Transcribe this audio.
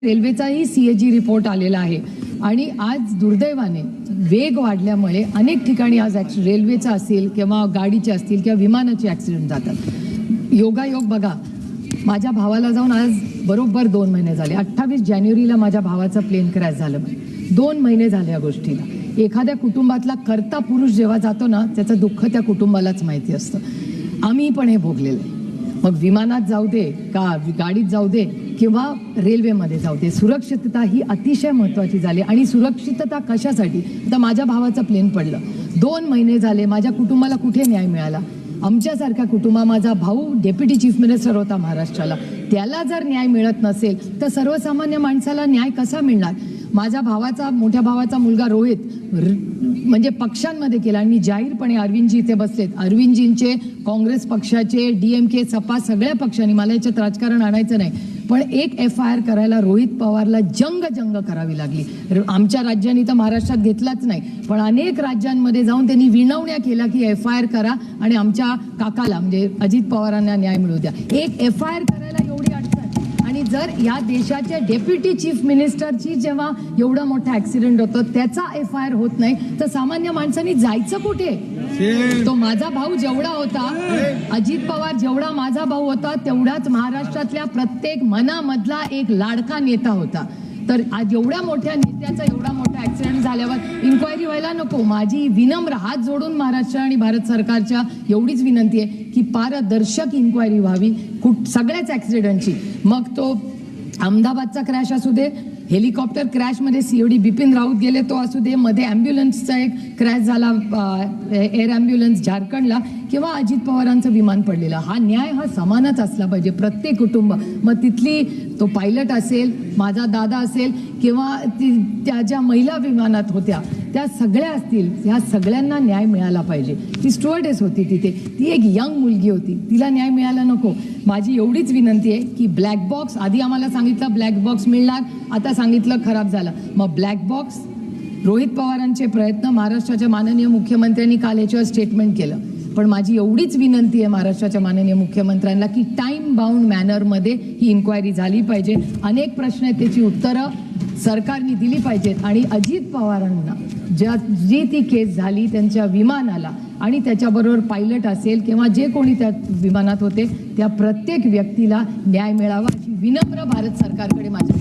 रेल्वेचाही CAG report आलेला आहे आणि आज दुर्दैवाने वेग वाढल्यामुळे अनेक ठिकाणी आज रेल्वेचा असेल किंवा गाडीचे असतील किंवा विमानाचे ॲक्सिडेंट जातात. योगायोग बघा, माझ्या भावाला जाऊन आज बरोबर 2 महिने झाले. 28 जानेवारीला माझ्या भावाचा प्लेन क्रॅश झालं. 2 महिने झाले या गोष्टीला. एखाद्या कुटुंबातला कर्ता पुरुष जेव्हा जातो ना, त्याचं दुःख त्या कुटुंबालाच माहिती असतं. आम्ही पण हे भोगलेलं आहे. मग विमानात जाऊ दे का गाडीत जाऊ दे किंवा रेल्वेमध्ये जाऊ दे, सुरक्षितता ही अतिशय महत्त्वाची झाली. आणि सुरक्षितता कशासाठी? आता माझ्या भावाचं प्लेन पडलं, 2 महिने झाले, माझ्या कुटुंबाला कुठे न्याय मिळाला? आमच्यासारखा कुटुंबा, माझा भाऊ डेप्युटी चीफ मिनिस्टर होता महाराष्ट्राला, त्याला जर न्याय मिळत नसेल तर सर्वसामान्य माणसाला न्याय कसा मिळणार? माझ्या भावाचा, मोठ्या भावाचा मुलगा रोहित म्हणजे पक्षांमध्ये केला. आणि मी जाहीरपणे अरविंदजी इथे बसलेत, अरविंदजींचे, काँग्रेस पक्षाचे, डीएमके, सपा सगळ्या पक्षांनी, मला याच्यात राजकारण आणायचं नाही, पण एक FIR करायला रोहित पवारला जंग करावी लागली. आमच्या राज्यांनी तर महाराष्ट्रात घेतलाच नाही, पण अनेक राज्यांमध्ये जाऊन त्यांनी विनवण्या केल्या की FIR करा आणि आमच्या काकाला म्हणजे अजित पवारांना न्याय मिळू द्या. एक FIR करायला एवढी अडचण. आणि जर या देशाच्या डेप्युटी चीफ मिनिस्टरची जेव्हा एवढा मोठा ऍक्सिडेंट होतो त्याचा FIR होत नाही तर सामान्य माणसांनी जायचं कुठे? तो माझा भाऊ जेवढा होता, अजित पवार जेवढा माझा भाऊ होता, तेवढाच महाराष्ट्रातल्या प्रत्येक मनामधला एक लाडका नेता होता. तर आज एवढ्या मोठ्या नेत्याचा एवढा मोठा ऍक्सिडेंट झाल्यावर इन्क्वायरी व्हायला नको? माझी विनम्र हात जोडून महाराष्ट्र आणि भारत सरकारच्या एवढीच विनंती आहे की पारदर्शक इन्क्वायरी व्हावी सगळ्याच ऍक्सिडेंटची. मग तो अहमदाबादचा क्रॅश असू दे, हेलिकॉप्टर क्रॅशमध्ये COD बिपिन राऊत गेले तो असू दे, मध्ये ॲम्ब्युलन्सचा एक क्रॅश झाला एअर ॲम्ब्युलन्स झारखंडला, किंवा अजित पवारांचं विमान पडलेलं. हा न्याय हा समानच असला पाहिजे प्रत्येक कुटुंब. मग तिथली तो पायलट असेल, माझा दादा असेल, किंवा त्या ज्या महिला विमानात होत्या त्या सगळ्या असतील, ह्या सगळ्यांना न्याय मिळाला पाहिजे. ती स्टुअर्डेस होती तिथे, ती एक यंग मुलगी होती, तिला न्याय मिळाला नको? माझी एवढीच विनंती आहे की ब्लॅक बॉक्स, आधी आम्हाला सांगितलं ब्लॅक बॉक्स मिळणार, आता सांगितलं खराब झालं. मग ब्लॅक बॉक्स, रोहित पवारांचे प्रयत्न, महाराष्ट्राच्या माननीय मुख्यमंत्र्यांनी काल याच्यावर स्टेटमेंट केलं. पण माझी एवढीच विनंती आहे महाराष्ट्राच्या माननीय मुख्यमंत्र्यांना की टाइम बाउंड मॅनरमध्ये ही इन्क्वायरी झाली पाहिजे. अनेक प्रश्न आहेत, त्याची उत्तरं सरकारने दिली पाहिजेत. आणि अजित पवारांना जी ती केस झाली त्यांच्या विमानाला आणि त्याच्याबरोबर पायलट असेल किंवा जे कोणी त्या विमानात होते त्या प्रत्येक व्यक्तीला न्याय मिळावा अशी विनम्र भारत सरकारकडे माझी